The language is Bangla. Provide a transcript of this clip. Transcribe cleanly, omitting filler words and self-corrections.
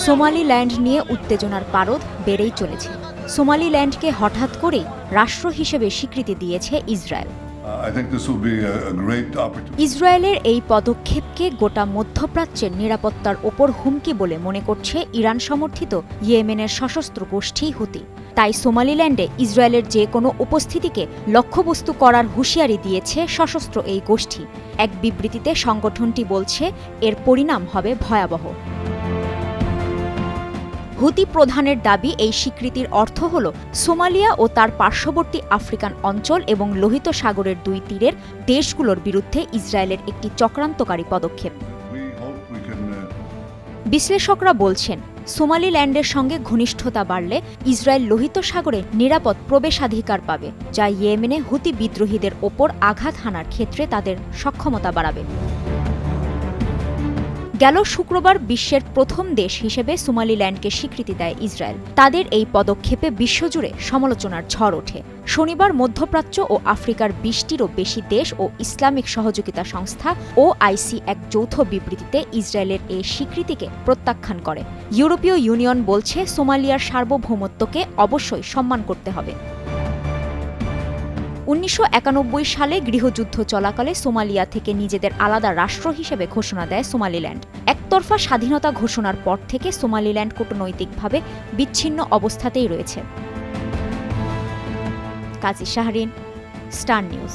সোমালিল্যান্ড নিয়ে উত্তেজনার পারদ বেড়েই চলেছে। সোমালিল্যান্ডকে হঠাৎ করেই রাষ্ট্র হিসেবে স্বীকৃতি দিয়েছে ইসরায়েল। ইসরায়েলের এই পদক্ষেপকে গোটা মধ্যপ্রাচ্যের নিরাপত্তার ওপর হুমকি বলে মনে করছে ইরান সমর্থিত ইয়েমেনের সশস্ত্র গোষ্ঠী হুতি। তাই সোমালিল্যান্ডে ইসরায়েলের যে কোনো উপস্থিতিকে লক্ষ্যবস্তু করার হুঁশিয়ারি দিয়েছে সশস্ত্র এই গোষ্ঠী। এক বিবৃতিতে সংগঠনটি বলছে, এর পরিণাম হবে ভয়াবহ। হুতি প্রধানের দাবি, এই স্বীকৃতির অর্থ হল সোমালিয়া ও তার পার্শ্ববর্তী আফ্রিকান অঞ্চল এবং লোহিত সাগরের দুই তীরের দেশগুলোর বিরুদ্ধে ইসরায়েলের একটি চক্রান্তকারী পদক্ষেপ। বিশ্লেষকরা বলছেন, সোমালিল্যান্ডের সঙ্গে ঘনিষ্ঠতা বাড়লে ইসরায়েল লোহিত সাগরে নিরাপদ প্রবেশাধিকার পাবে, যা ইয়েমেনে হুতি বিদ্রোহীদের ওপর আঘাত হানার ক্ষেত্রে তাদের সক্ষমতা বাড়াবে। গেল শুক্রবার বিশ্বের প্রথম দেশ হিসেবে সোমালিল্যান্ডকে স্বীকৃতি দেয় ইসরায়েল। তাদের এই পদক্ষেপে বিশ্বজুড়ে সমালোচনার ঝড় ওঠে। শনিবার মধ্যপ্রাচ্য ও আফ্রিকার ২০টিরও বেশি দেশ ও ইসলামিক সহযোগিতা সংস্থা OIC এক যৌথ বিবৃতিতে ইসরায়েলের এই স্বীকৃতিকে প্রত্যাখ্যান করে। ইউরোপীয় ইউনিয়ন বলছে, সোমালিয়ার সার্বভৌমত্বকে অবশ্যই সম্মান করতে হবে। ১৯৯১ সালে গৃহযুদ্ধ চলাকালে সোমালিয়া থেকে নিজেদের আলাদা রাষ্ট্র হিসেবে ঘোষণা দেয় সোমালিল্যান্ড। একতরফা স্বাধীনতা ঘোষণার পর থেকে সোমালিল্যান্ড কূটনৈতিকভাবে বিচ্ছিন্ন অবস্থাতেই রয়েছে। কাজী শাহরিন, স্টার নিউজ।